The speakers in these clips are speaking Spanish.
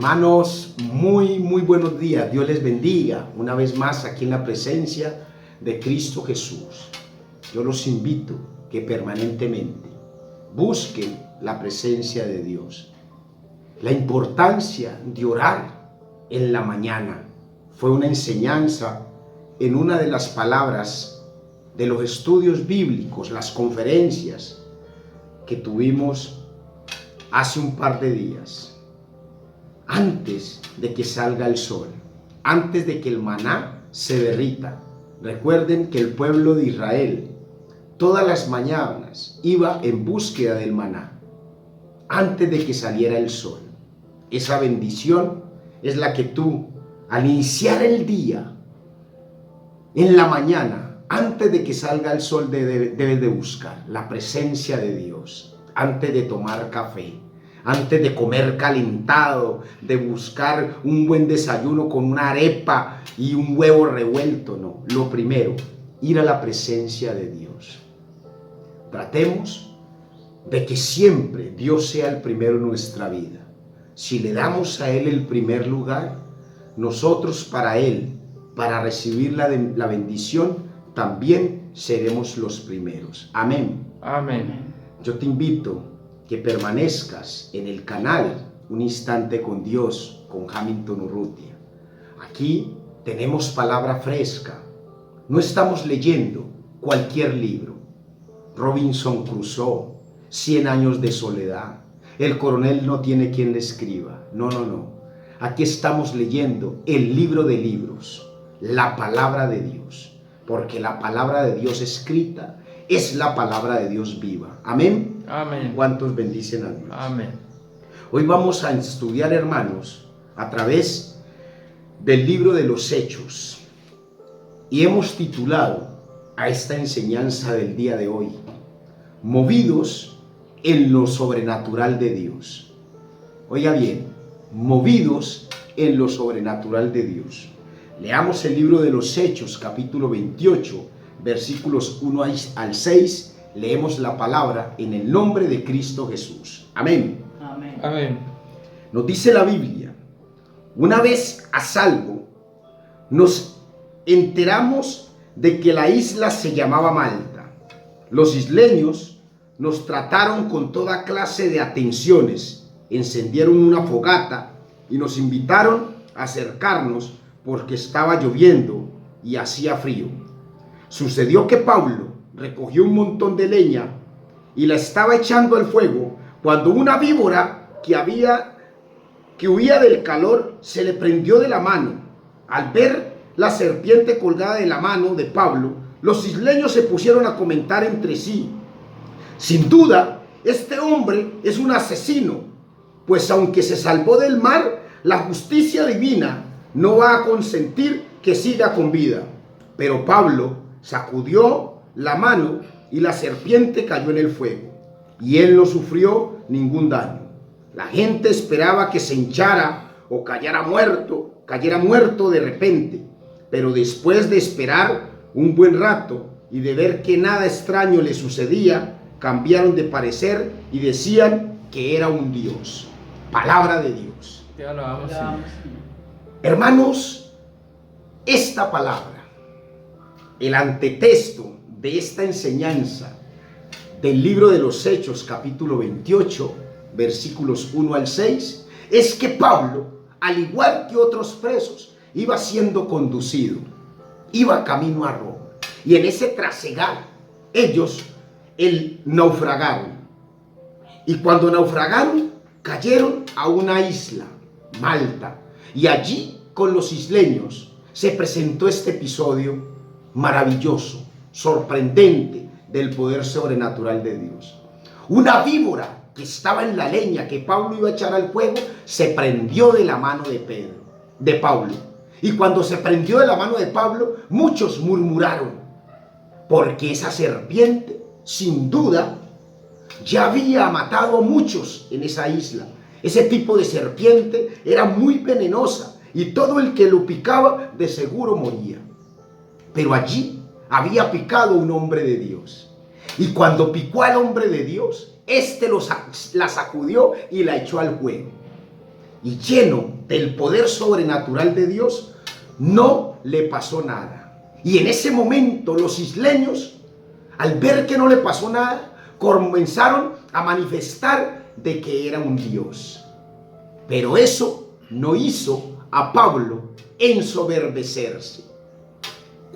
Hermanos, muy buenos días. Dios les bendiga una vez más aquí en la presencia de Cristo Jesús. Yo los invito que permanentemente busquen la presencia de Dios. La importancia de orar en la mañana fue una enseñanza en una de las palabras de los estudios bíblicos, las conferencias que tuvimos hace un par de días. Antes de que salga el sol, antes de que el maná se derrita. Recuerden que el pueblo de Israel todas las mañanas iba en búsqueda del maná antes de que saliera el sol. Esa bendición es la que tú, al iniciar el día, en la mañana, antes de que salga el sol, debes de buscar la presencia de Dios, antes de tomar café, antes de comer calentado, de buscar un buen desayuno con una arepa y un huevo revuelto. No, lo primero, ir a la presencia de Dios. Tratemos de que siempre Dios sea el primero en nuestra vida. Si le damos a Él el primer lugar, nosotros para Él, para recibir la bendición, también seremos los primeros. Amén. Amén. Yo te invito que permanezcas en el canal Un Instante con Dios, con Hamilton Urrutia. Aquí tenemos palabra fresca. No estamos leyendo cualquier libro. Robinson Crusoe, 100 años de soledad. El coronel no tiene quien le escriba. No. Aquí estamos leyendo el libro de libros, la palabra de Dios. Porque la palabra de Dios escrita es la palabra de Dios viva. Amén. Amén. ¿Cuántos bendicen a Dios? Amén. Hoy vamos a estudiar, hermanos, a través del libro de los Hechos. Y hemos titulado a esta enseñanza del día de hoy, Movidos en lo sobrenatural de Dios. Oiga bien, movidos en lo sobrenatural de Dios. Leamos el libro de los Hechos, capítulo 28, versículos 1 al 6. Leemos la palabra en el nombre de Cristo Jesús. Amén. Amén. Amén. Nos dice la Biblia, una vez a salvo, nos enteramos de que la isla se llamaba Malta. Los isleños nos trataron con toda clase de atenciones, encendieron una fogata y nos invitaron a acercarnos porque estaba lloviendo y hacía frío. Sucedió que Pablo recogió un montón de leña y la estaba echando al fuego cuando una víbora que huía del calor se le prendió de la mano. Al ver la serpiente colgada de la mano de Pablo, los isleños se pusieron a comentar entre sí: sin duda, este hombre es un asesino, pues aunque se salvó del mar, la justicia divina no va a consentir que siga con vida. Pero Pablo sacudió la mano y la serpiente cayó en el fuego, y él no sufrió ningún daño. La gente esperaba que se hinchara o cayera muerto de repente, pero después de esperar un buen rato y de ver que nada extraño le sucedía, cambiaron de parecer y decían que era un dios. Palabra de Dios. Te alabamos, Señor. Hermanos, esta palabra, el antetexto de esta enseñanza del libro de los Hechos, capítulo 28, versículos 1 al 6, es que Pablo, al igual que otros presos, iba siendo conducido, iba camino a Roma. Y en ese trasegar, ellos naufragaron. Y cuando naufragaron, cayeron a una isla, Malta. Y allí, con los isleños, se presentó este episodio maravilloso, sorprendente del poder sobrenatural de Dios. Una víbora que estaba en la leña que Pablo iba a echar al fuego se prendió de la mano de Pablo. Y cuando se prendió de la mano de Pablo, muchos murmuraron, porque esa serpiente, sin duda, ya había matado a muchos en esa isla. Ese tipo de serpiente era muy venenosa y todo el que lo picaba de seguro moría. Pero allí había picado un hombre de Dios. Y cuando picó al hombre de Dios, la sacudió y la echó al fuego. y lleno del poder sobrenatural de Dios, no le pasó nada. Y en ese momento los isleños, al ver que no le pasó nada, comenzaron a manifestar de que era un Dios. Pero eso no hizo a Pablo ensoberbecerse.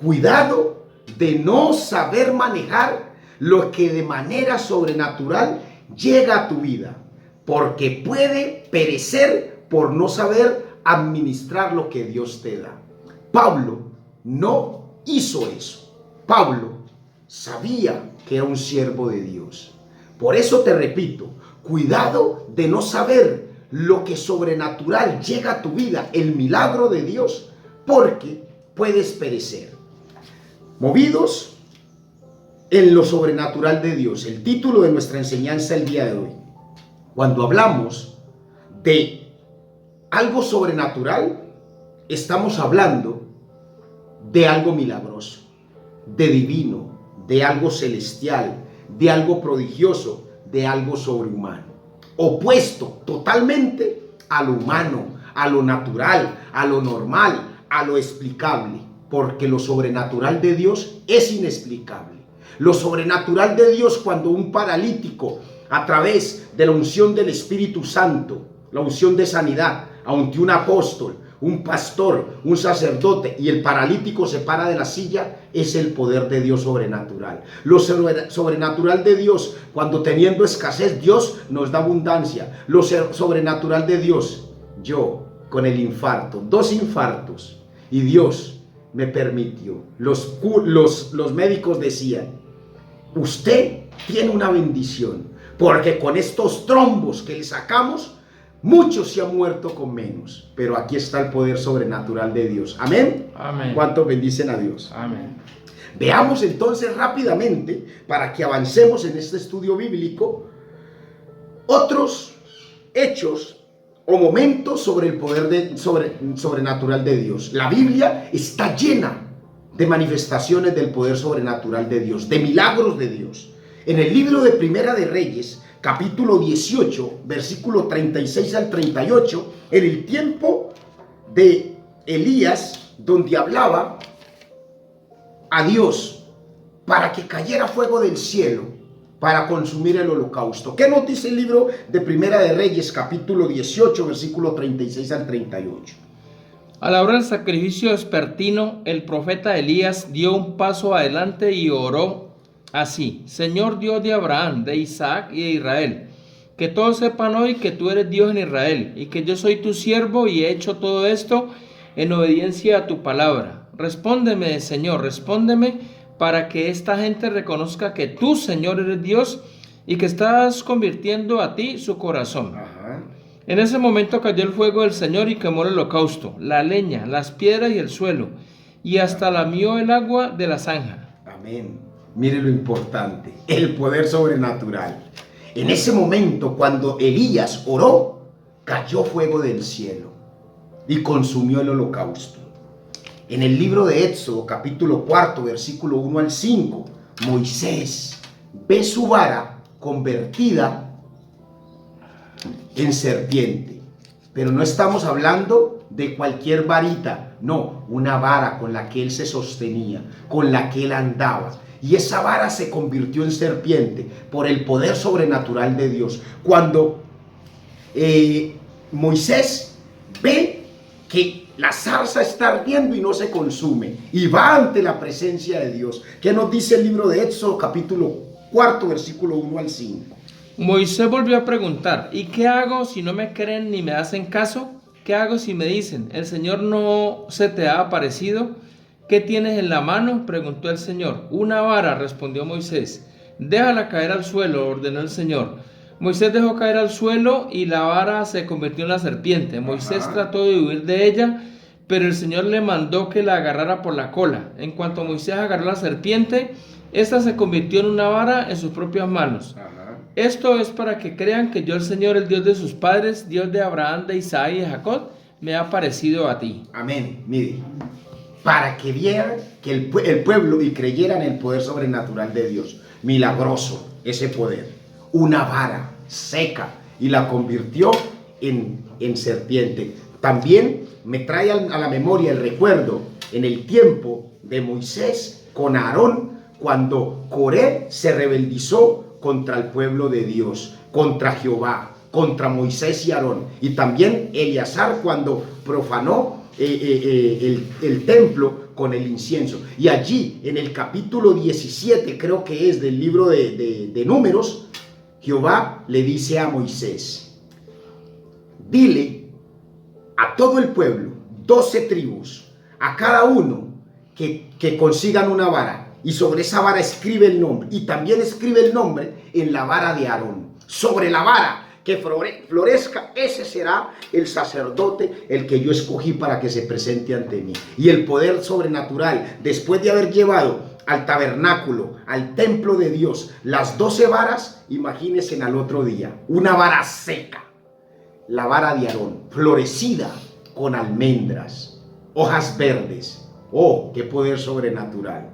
Cuidado de no saber manejar lo que de manera sobrenatural llega a tu vida, porque puede perecer por no saber administrar lo que Dios te da. Pablo no hizo eso. Pablo sabía que era un siervo de Dios. Por eso te repito, cuidado de no saber lo que sobrenatural llega a tu vida, el milagro de Dios, porque puedes perecer. Movidos en lo sobrenatural de Dios. El título de nuestra enseñanza el día de hoy. Cuando hablamos de algo sobrenatural, estamos hablando de algo milagroso, de divino, de algo celestial, de algo prodigioso, de algo sobrehumano. Opuesto totalmente a lo humano, a lo natural, a lo normal, a lo explicable. Porque lo sobrenatural de Dios es inexplicable. Lo sobrenatural de Dios, cuando un paralítico, a través de la unción del Espíritu Santo, la unción de sanidad, ante un apóstol, un pastor, un sacerdote, y el paralítico se para de la silla, es el poder de Dios sobrenatural. Lo sobrenatural de Dios, cuando teniendo escasez, Dios nos da abundancia. Lo sobrenatural de Dios, yo con el infarto, 2 infartos, y Dios me permitió. Los médicos decían, usted tiene una bendición, porque con estos trombos que le sacamos, muchos se han muerto con menos. Pero aquí está el poder sobrenatural de Dios. Amén. Amén. ¿Cuántos bendicen a Dios? Amén. Veamos entonces rápidamente, para que avancemos en este estudio bíblico, otros hechos o momentos sobre el poder sobrenatural de Dios. La Biblia está llena de manifestaciones del poder sobrenatural de Dios, de milagros de Dios. En el libro de Primera de Reyes, capítulo 18, versículo 36 al 38, en el tiempo de Elías, donde hablaba a Dios para que cayera fuego del cielo para consumir el holocausto. ¿Qué nos dice el libro de Primera de Reyes, capítulo 18, versículo 36 al 38? A la hora del sacrificio vespertino, el profeta Elías dio un paso adelante y oró así: Señor Dios de Abraham, de Isaac y de Israel, que todos sepan hoy que tú eres Dios en Israel, y que yo soy tu siervo y he hecho todo esto en obediencia a tu palabra. Respóndeme, Señor, respóndeme, para que esta gente reconozca que tú, Señor, eres Dios y que estás convirtiendo a ti su corazón. Ajá. En ese momento cayó el fuego del Señor y quemó el holocausto, la leña, las piedras y el suelo, y hasta lamió el agua de la zanja. Amén. Mire lo importante, el poder sobrenatural. En ese momento, cuando Elías oró, cayó fuego del cielo y consumió el holocausto. En el libro de Éxodo, capítulo 4, versículo 1 al 5, Moisés ve su vara convertida en serpiente. Pero no estamos hablando de cualquier varita, no, una vara con la que él se sostenía, con la que él andaba. Y esa vara se convirtió en serpiente por el poder sobrenatural de Dios. Cuando Moisés ve que la zarza está ardiendo y no se consume, y va ante la presencia de Dios. ¿Qué nos dice el libro de Éxodo, capítulo 4, versículo 1 al 5? Moisés volvió a preguntar: ¿y qué hago si no me creen ni me hacen caso? ¿Qué hago si me dicen: el Señor no se te ha aparecido? ¿Qué tienes en la mano?, preguntó el Señor. Una vara, respondió Moisés. Déjala caer al suelo, ordenó el Señor. Moisés dejó caer al suelo y la vara se convirtió en la serpiente. Moisés trató de huir de ella, pero el Señor le mandó que la agarrara por la cola. En cuanto Moisés agarró la serpiente, esta se convirtió en una vara en sus propias manos. Esto es para que crean que yo, el Señor, el Dios de sus padres, Dios de Abraham, de Isaac y de Jacob, me ha aparecido a ti. Amén. Mire, para que vieran que el pueblo y creyeran en el poder sobrenatural de Dios. Milagroso ese poder. Una vara seca, y la convirtió en serpiente. También me trae a la memoria el recuerdo en el tiempo de Moisés con Aarón, cuando Coré se rebeldizó contra el pueblo de Dios, contra Jehová, contra Moisés y Aarón. Y también Eleazar cuando profanó el templo con el incienso. Y allí en el capítulo 17, creo que es del libro de Números, Jehová le dice a Moisés: dile a todo el pueblo, 12 tribus, a cada uno que consigan una vara, y sobre esa vara escribe el nombre, y también escribe el nombre en la vara de Aarón. Sobre la vara que florezca, ese será el sacerdote, el que yo escogí para que se presente ante mí. Y el poder sobrenatural, después de haber llevado al tabernáculo, al templo de Dios, las 12 varas, imagínense al otro día, una vara seca, la vara de Aarón, florecida con almendras, hojas verdes. ¡Oh, qué poder sobrenatural!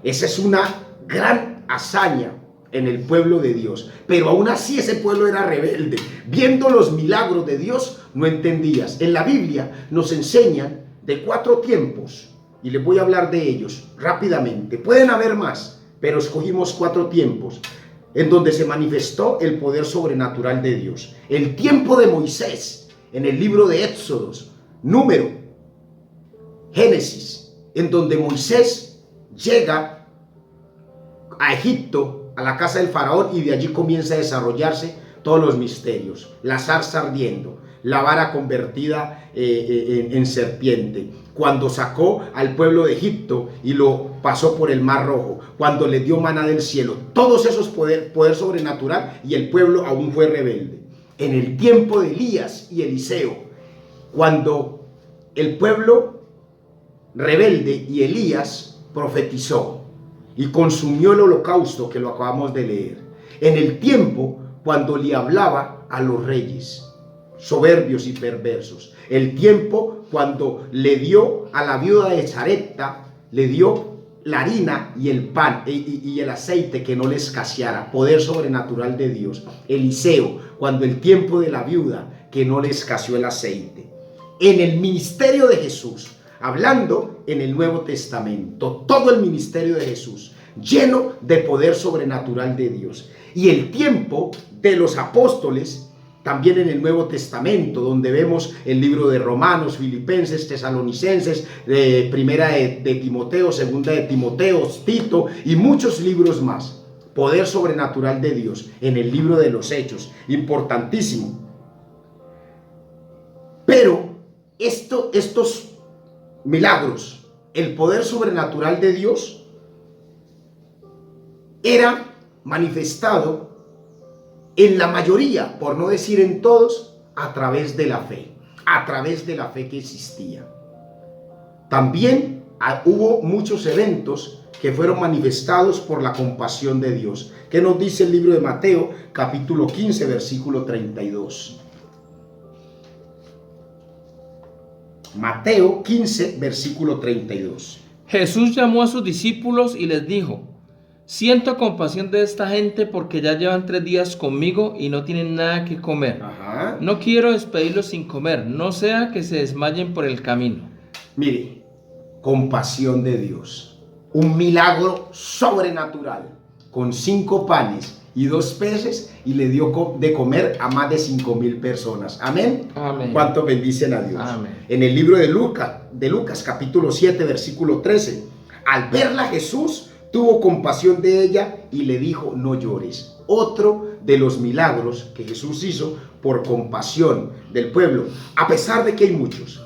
Esa es una gran hazaña en el pueblo de Dios. Pero aún así ese pueblo era rebelde. Viendo los milagros de Dios, no entendías. En la Biblia nos enseñan de 4 tiempos, y les voy a hablar de ellos rápidamente. Pueden haber más, pero escogimos 4 tiempos en donde se manifestó el poder sobrenatural de Dios. El tiempo de Moisés, en el libro de Éxodos, Número, Génesis, en donde Moisés llega a Egipto, a la casa del faraón, y de allí comienza a desarrollarse todos los misterios. La zarza ardiendo, la vara convertida en serpiente, cuando sacó al pueblo de Egipto y lo pasó por el Mar Rojo, cuando le dio maná del cielo, todos esos poder sobrenatural, y el pueblo aún fue rebelde. En el tiempo de Elías y Eliseo, cuando el pueblo rebelde y Elías profetizó y consumió el holocausto, que lo acabamos de leer. En el tiempo cuando le hablaba a los reyes soberbios y perversos. El tiempo cuando le dio a la viuda de Sarepta, le dio la harina y el pan y el aceite, que no le escaseara. Poder sobrenatural de Dios. Eliseo, cuando el tiempo de la viuda, que no le escaseó el aceite. En el ministerio de Jesús, hablando en el Nuevo Testamento, todo el ministerio de Jesús lleno de poder sobrenatural de Dios. Y el tiempo de los apóstoles, también en el Nuevo Testamento, donde vemos el libro de Romanos, Filipenses, Tesalonicenses, primera de Timoteo, segunda de Timoteo, Tito y muchos libros más. Poder sobrenatural de Dios en el libro de los Hechos, importantísimo. Pero estos milagros, el poder sobrenatural de Dios, era manifestado en la mayoría, por no decir en todos, a través de la fe que existía. También hubo muchos eventos que fueron manifestados por la compasión de Dios. ¿Qué nos dice el libro de Mateo, capítulo 15, versículo 32? Mateo 15, versículo 32. Jesús llamó a sus discípulos y les dijo: siento compasión de esta gente, porque ya llevan 3 días conmigo y no tienen nada que comer. Ajá. No quiero despedirlos sin comer, no sea que se desmayen por el camino. Mire, compasión de Dios. Un milagro sobrenatural, con 5 panes y 2 peces, y le dio de comer a más de 5,000 personas. Amén. Amén. ¿Cuánto bendicen a Dios? Amén. En el libro de Lucas, capítulo 7, versículo 13. Al verla Jesús tuvo compasión de ella y le dijo: no llores. Otro de los milagros que Jesús hizo por compasión del pueblo, a pesar de que hay muchos.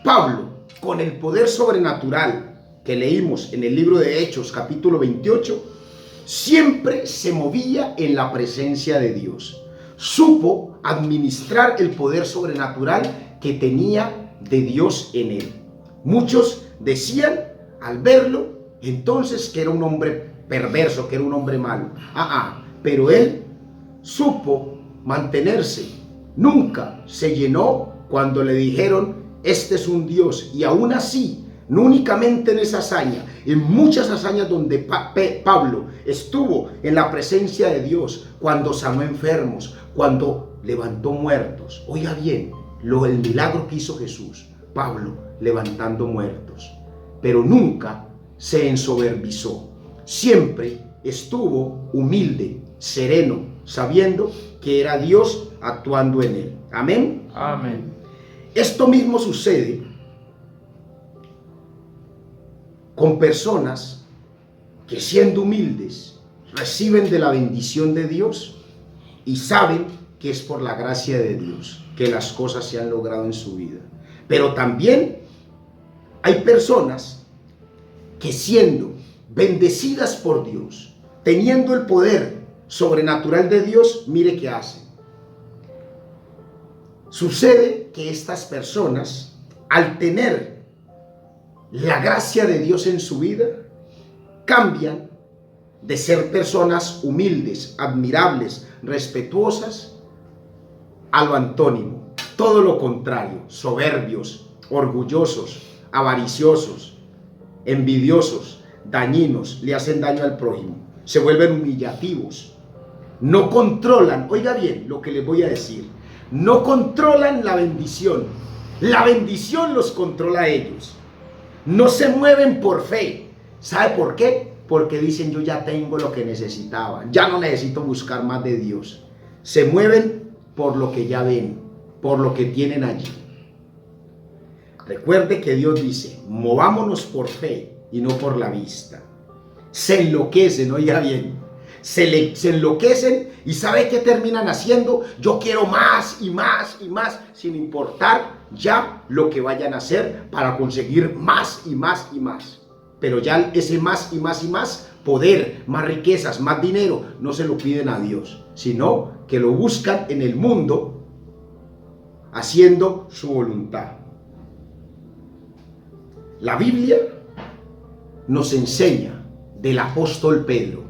Pablo, con el poder sobrenatural que leímos en el libro de Hechos, capítulo 28, siempre se movía en la presencia de Dios. Supo administrar el poder sobrenatural que tenía de Dios en él. Muchos decían al verlo entonces que era un hombre perverso, que era un hombre malo. Pero él supo mantenerse. Nunca se llenó cuando le dijeron: este es un Dios. Y aún así, no únicamente en esa hazaña, en muchas hazañas donde Pablo estuvo en la presencia de Dios, cuando sanó enfermos, cuando levantó muertos. Oiga bien, el milagro que hizo Jesús, Pablo levantando muertos, pero nunca se ensoberbizó. Siempre estuvo humilde, sereno, sabiendo que era Dios actuando en él. Amén. Amén. Esto mismo sucede con personas que, siendo humildes, reciben de la bendición de Dios y saben que es por la gracia de Dios que las cosas se han logrado en su vida. Pero también hay personas que, siendo bendecidas por Dios, teniendo el poder sobrenatural de Dios, mire qué hacen. Sucede que estas personas, al tener la gracia de Dios en su vida, cambian de ser personas humildes, admirables, respetuosas, a lo antónimo, todo lo contrario: soberbios, orgullosos, avariciosos, envidiosos, dañinos, le hacen daño al prójimo, se vuelven humillativos, no controlan, oiga bien lo que les voy a decir, no controlan la bendición los controla a ellos, no se mueven por fe. ¿Sabe por qué? Porque dicen: yo ya tengo lo que necesitaba, ya no necesito buscar más de Dios. Se mueven por lo que ya ven, por lo que tienen allí. Recuerde que Dios dice: movámonos por fe y no por la vista. Se enloquecen, oiga bien, se enloquecen, y ¿sabe qué terminan haciendo? Yo quiero más y más y más, sin importar ya lo que vayan a hacer para conseguir más y más y más. Pero ya ese más y más y más, poder, más riquezas, más dinero, no se lo piden a Dios, sino que lo buscan en el mundo, haciendo su voluntad. La Biblia nos enseña del apóstol Pedro.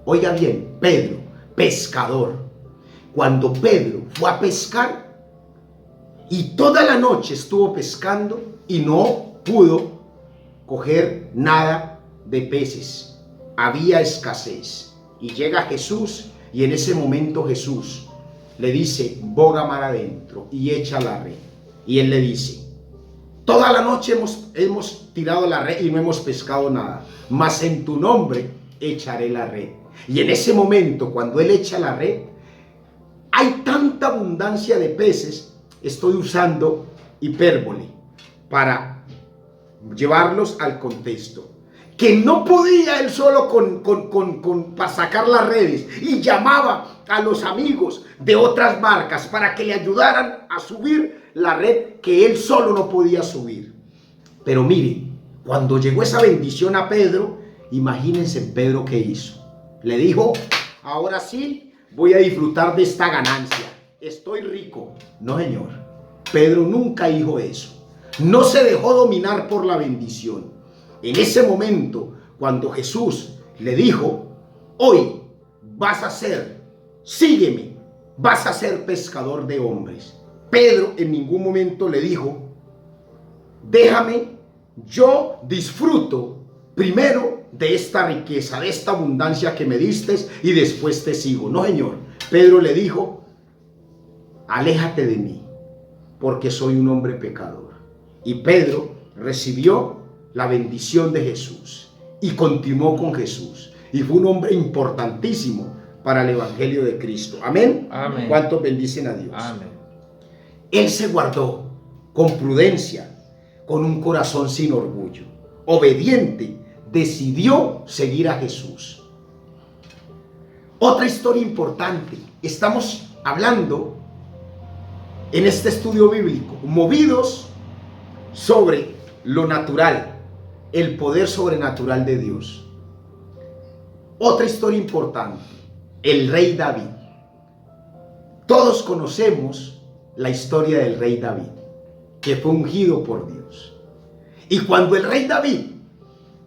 Oiga bien, Pedro, pescador. Cuando Pedro fue a pescar y toda la noche estuvo pescando y no pudo coger nada de peces, había escasez, y llega Jesús, y en ese momento Jesús le dice: boga mar adentro y echa la red. Y él le dice: toda la noche hemos tirado la red y no hemos pescado nada, mas en tu nombre echaré la red. Y en ese momento, cuando él echa la red, hay tanta abundancia de peces. Estoy usando hipérbole para llevarlos al contexto, que no podía él solo para sacar las redes, y llamaba a los amigos de otras barcas para que le ayudaran a subir la red que él solo no podía subir. Pero mire, cuando llegó esa bendición a Pedro, imagínense Pedro qué hizo. Le dijo: ahora sí voy a disfrutar de esta ganancia, estoy rico. No, señor, Pedro nunca dijo eso. No se dejó dominar por la bendición. En ese momento, cuando Jesús le dijo: hoy vas a ser, sígueme, vas a ser pescador de hombres, Pedro en ningún momento le dijo: déjame, yo disfruto primero de esta riqueza, de esta abundancia que me diste, y después te sigo. No, señor. Pedro le dijo: aléjate de mí, porque soy un hombre pecador. Y Pedro recibió la bendición de Jesús y continuó con Jesús, y fue un hombre importantísimo para el evangelio de Cristo. Amén. Amén. ¿Cuántos bendicen a Dios? Amén. Él se guardó con prudencia, con un corazón sin orgullo, obediente, decidió seguir a Jesús. Otra historia importante. Estamos hablando en este estudio bíblico, movidos sobre lo natural, el poder sobrenatural de Dios. Otra historia importante, el rey David. Todos conocemos la historia del rey David, que fue ungido por Dios. Y cuando el rey David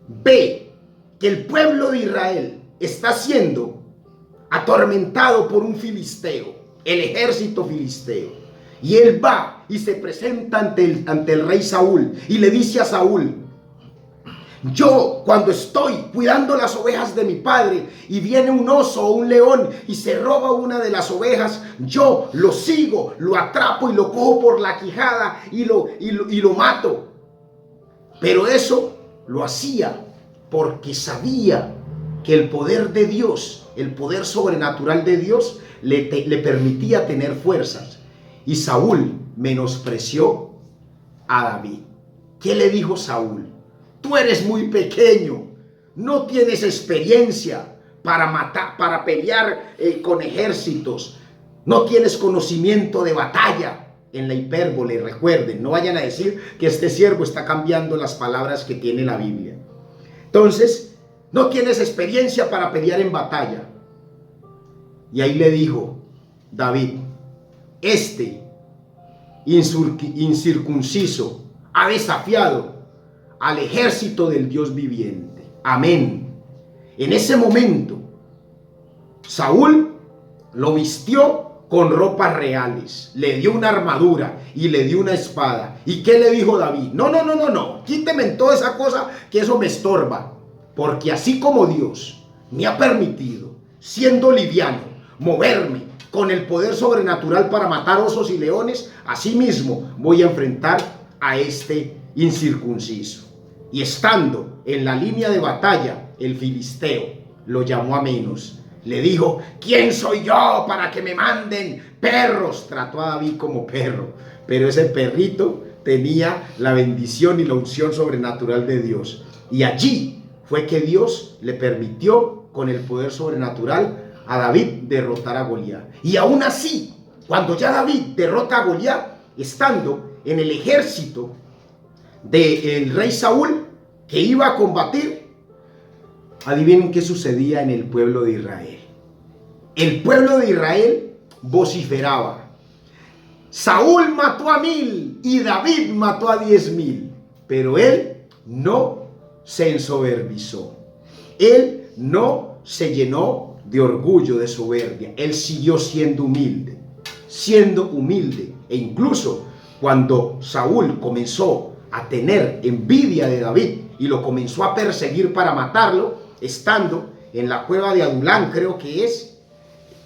ve que el pueblo de Israel está siendo atormentado por un filisteo, el ejército filisteo, y él va y se presenta ante el rey Saúl y le dice a Saúl: Yo, cuando estoy cuidando las ovejas de mi padre y viene un oso o un león y se roba una de las ovejas, yo lo sigo, lo atrapo y lo cojo por la quijada y lo mato. Pero eso lo hacía porque sabía que el poder de Dios, el poder sobrenatural de Dios, le permitía tener fuerzas. Y Saúl menospreció a David. ¿Qué le dijo Saúl? Tú eres muy pequeño, no tienes experiencia para matar, para pelear con ejércitos, no tienes conocimiento de batalla. En la hipérbole, recuerden, no vayan a decir que este siervo está cambiando las palabras que tiene la Biblia. Entonces, no tienes experiencia para pelear en batalla. Y ahí le dijo David, este incircunciso ha desafiado al ejército del Dios viviente. Amén. En ese momento, Saúl lo vistió con ropas reales, le dio una armadura y le dio una espada. ¿Y qué le dijo David? No, quíteme en toda esa cosa, que eso me estorba. Porque así como Dios me ha permitido, siendo liviano, moverme con el poder sobrenatural para matar osos y leones, así mismo voy a enfrentar a este incircunciso. Y estando en la línea de batalla, el filisteo lo llamó a menos. Le dijo, ¿quién soy yo para que me manden perros? Trató a David como perro, pero ese perrito tenía la bendición y la unción sobrenatural de Dios. Y allí fue que Dios le permitió, con el poder sobrenatural, a David derrotar a Goliat. Y aún así, cuando ya David derrota a Goliat, estando en el ejército del rey Saúl, que iba a combatir, adivinen qué sucedía en el pueblo de Israel. El pueblo de Israel vociferaba, Saúl mató a 1000 y David mató a 10,000. Pero él no se ensoberbizó. Él no se llenó de orgullo, de soberbia. Él siguió siendo humilde. E incluso cuando Saúl comenzó a tener envidia de David y lo comenzó a perseguir para matarlo, estando en la cueva de Adulán, creo que es,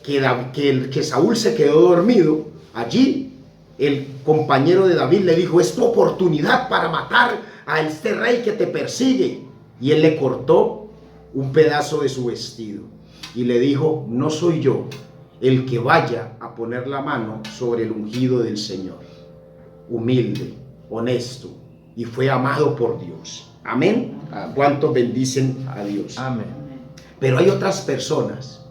que Saúl se quedó dormido, allí el compañero de David le dijo, es tu oportunidad para matar a este rey que te persigue. Y él le cortó un pedazo de su vestido y le dijo, no soy yo el que vaya a poner la mano sobre el ungido del Señor. Humilde, honesto, y fue amado por Dios. Amén. ¿Cuántos bendicen a Dios? Amén. Pero hay otras personas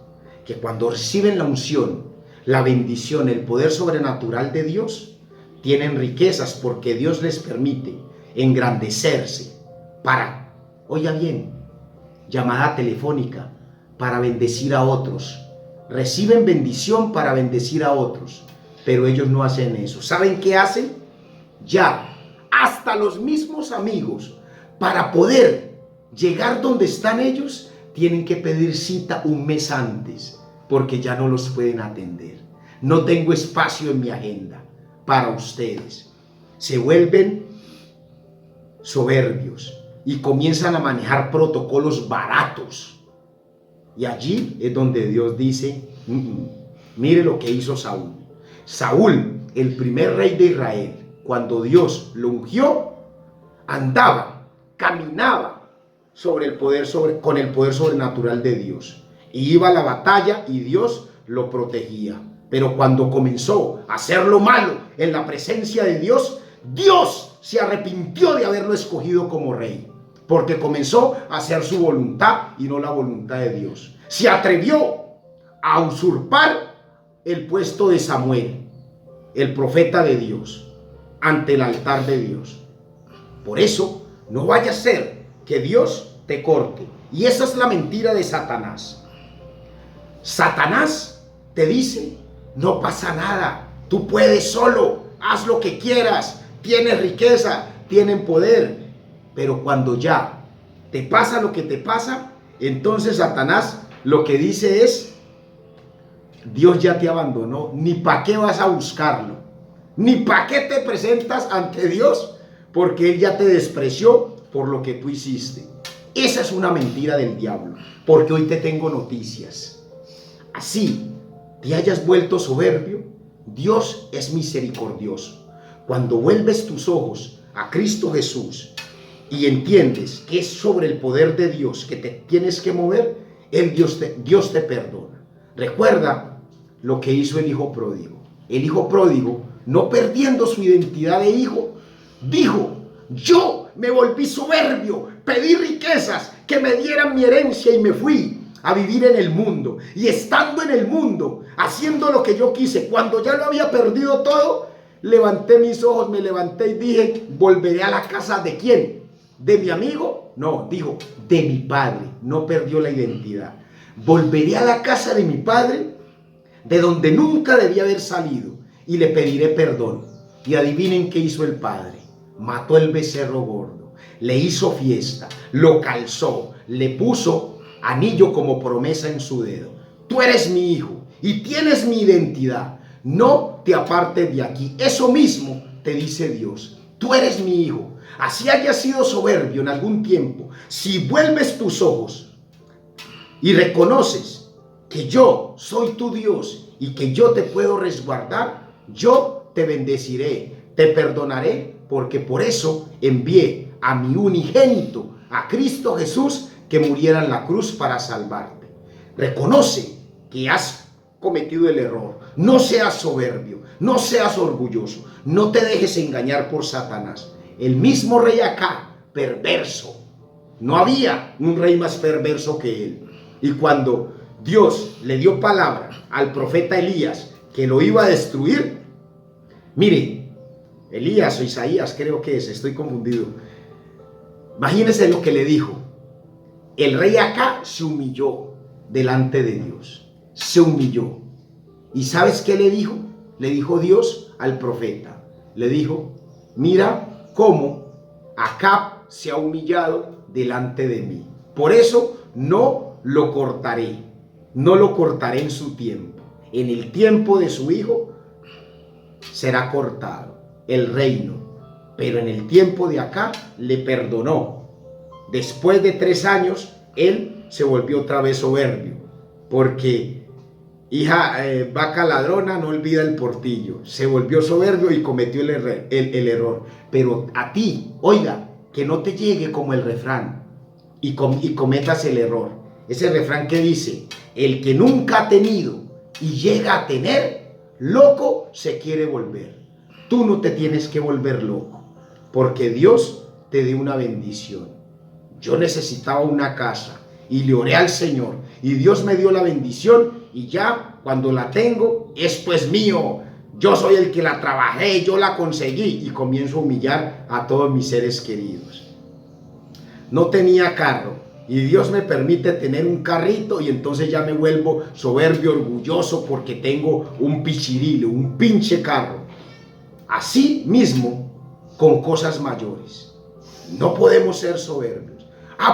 que cuando reciben la unción, la bendición, el poder sobrenatural de Dios, tienen riquezas porque Dios les permite engrandecerse para, oiga bien, llamada telefónica, para bendecir a otros. Reciben bendición para bendecir a otros, pero ellos no hacen eso. ¿Saben qué hacen? Ya, hasta los mismos amigos, para poder llegar donde están ellos, tienen que pedir cita un mes antes, porque ya no los pueden atender. No tengo espacio en mi agenda para ustedes. Se vuelven soberbios y comienzan a manejar protocolos baratos. Y allí es donde Dios dice, mire lo que hizo Saúl. Saúl, el primer rey de Israel, cuando Dios lo ungió, andaba, caminaba con el poder sobrenatural de Dios. Y iba a la batalla y Dios lo protegía. Pero cuando comenzó a hacer lo malo en la presencia de Dios, Dios se arrepintió de haberlo escogido como rey, porque comenzó a hacer su voluntad y no la voluntad de Dios. Se atrevió a usurpar el puesto de Samuel, el profeta de Dios, ante el altar de Dios. Por eso, no vaya a ser que Dios te corte. Y esa es la mentira de Satanás. Satanás te dice, no pasa nada, tú puedes solo, haz lo que quieras, tienes riqueza, tienes poder. Pero cuando ya te pasa lo que te pasa, entonces Satanás lo que dice es, Dios ya te abandonó, ni para qué vas a buscarlo, ni para qué te presentas ante Dios, porque Él ya te despreció por lo que tú hiciste. Esa es una mentira del diablo, porque hoy te tengo noticias. Así te hayas vuelto soberbio, Dios es misericordioso. Cuando vuelves tus ojos a Cristo Jesús y entiendes que es sobre el poder de Dios que te tienes que mover, Dios te perdona. Recuerda lo que hizo el hijo pródigo. El hijo pródigo, no perdiendo su identidad de hijo, dijo: yo me volví soberbio, pedí riquezas, que me dieran mi herencia y me fui a vivir en el mundo. Y estando en el mundo, haciendo lo que yo quise, cuando ya lo había perdido todo, levanté mis ojos, me levanté y dije: volveré a la casa ¿de quién? ¿De mi amigo? No, dijo: de mi padre. No perdió la identidad. Volveré a la casa de mi padre, de donde nunca debía haber salido, y le pediré perdón. Y adivinen qué hizo el padre. Mató el becerro gordo, le hizo fiesta, lo calzó, le puso anillo como promesa en su dedo. Tú eres mi hijo y tienes mi identidad. No te apartes de aquí. Eso mismo te dice Dios. Tú eres mi hijo. Así hayas sido soberbio en algún tiempo, si vuelves tus ojos y reconoces que yo soy tu Dios y que yo te puedo resguardar, yo te bendeciré, te perdonaré, porque por eso envié a mi unigénito, a Cristo Jesús, que muriera en la cruz para salvarte. Reconoce que has cometido el error. No seas soberbio, no seas orgulloso, no te dejes engañar por Satanás. El mismo rey Acab, perverso. No había un rey más perverso que él. Y cuando Dios le dio palabra al profeta Elías que lo iba a destruir, mire, Elías o Isaías creo que es, estoy confundido. Imagínense lo que le dijo. El rey Acab se humilló delante de Dios. Se humilló. ¿Y sabes qué le dijo? Le dijo Dios al profeta. Le dijo: mira cómo Acab se ha humillado delante de mí. Por eso no lo cortaré. No lo cortaré en su tiempo. En el tiempo de su hijo será cortado el reino. Pero en el tiempo de Acab le perdonó. Después de 3 años, él se volvió otra vez soberbio. Porque vaca ladrona no olvida el portillo. Se volvió soberbio y cometió el error. Pero a ti, oiga, que no te llegue como el refrán y cometas el error. Ese refrán que dice: el que nunca ha tenido y llega a tener, loco se quiere volver. Tú no te tienes que volver loco, porque Dios te dé una bendición. Yo necesitaba una casa y le oré al Señor y Dios me dio la bendición, y ya cuando la tengo es pues mío. Yo soy el que la trabajé, yo la conseguí, y comienzo a humillar a todos mis seres queridos. No tenía carro y Dios me permite tener un carrito, y entonces ya me vuelvo soberbio, orgulloso porque tengo un pichirilo, un pinche carro. Así mismo con cosas mayores. No podemos ser soberbios.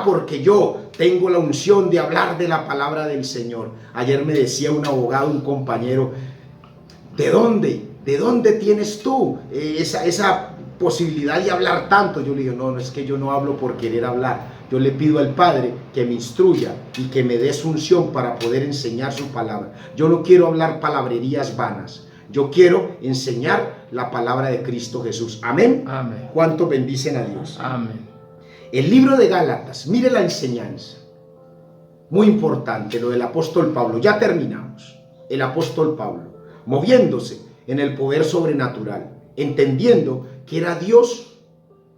Porque yo tengo la unción de hablar de la palabra del Señor. Ayer me decía un abogado, un compañero: ¿de dónde tienes tú esa posibilidad de hablar tanto? Yo le digo: no, es que yo no hablo por querer hablar. Yo le pido al Padre que me instruya y que me dé su unción para poder enseñar su palabra. Yo no quiero hablar palabrerías vanas. Yo quiero enseñar la palabra de Cristo Jesús. Amén. Amén. ¿Cuántos bendicen a Dios? Amén. El libro de Gálatas, mire la enseñanza. Muy importante lo del apóstol Pablo. Ya terminamos. El apóstol Pablo, moviéndose en el poder sobrenatural, entendiendo que era Dios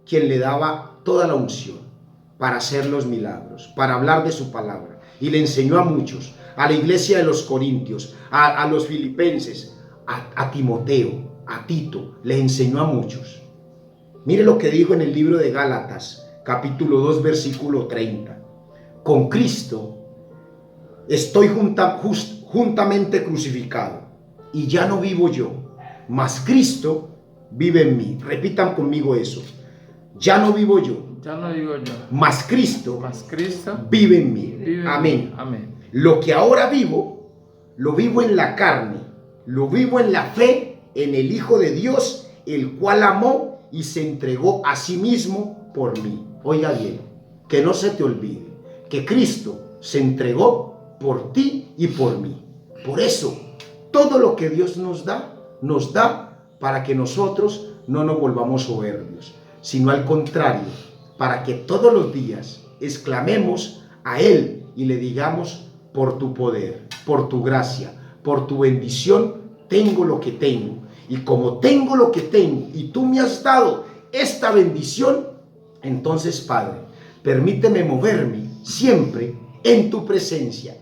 quien le daba toda la unción para hacer los milagros, para hablar de su palabra. Y le enseñó a muchos, a la iglesia de los Corintios, a los filipenses, a Timoteo, a Tito, le enseñó a muchos. Mire lo que dijo en el libro de Gálatas, capítulo 2, versículo 30. Con Cristo estoy juntamente crucificado, y ya no vivo yo, mas Cristo vive en mí. Repitan conmigo eso. Ya no vivo yo, Ya no digo yo, mas Cristo Cristo vive en mí. vive Amén. en mí. Amén. Lo que ahora vivo, lo vivo en la carne, lo vivo en la fe en el Hijo de Dios, el cual amó y se entregó a sí mismo por mí. Oiga bien, que no se te olvide que Cristo se entregó por ti y por mí. Por eso, todo lo que Dios nos da para que nosotros no nos volvamos soberbios, sino al contrario, para que todos los días exclamemos a Él y le digamos: por tu poder, por tu gracia, por tu bendición, tengo lo que tengo. Y como tengo lo que tengo y tú me has dado esta bendición, entonces, Padre, permíteme moverme siempre en tu presencia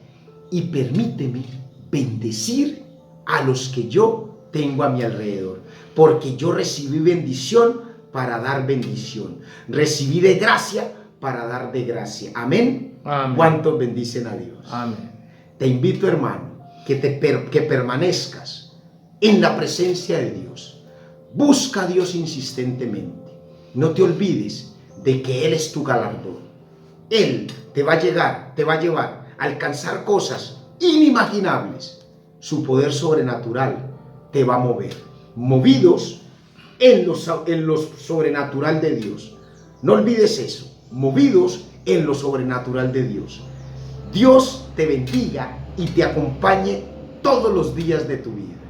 y permíteme bendecir a los que yo tengo a mi alrededor, porque yo recibí bendición para dar bendición, recibí de gracia para dar de gracia. Amén. Amén. ¿Cuántos bendicen a Dios? Amén. Te invito, hermano, que permanezcas en la presencia de Dios. Busca a Dios insistentemente. No te olvides de que Él es tu galardón. Él te va a llevar a alcanzar cosas inimaginables. Su poder sobrenatural te va a mover. Movidos en lo sobrenatural de Dios. No olvides eso. Movidos en lo sobrenatural de Dios. Dios te bendiga y te acompañe todos los días de tu vida.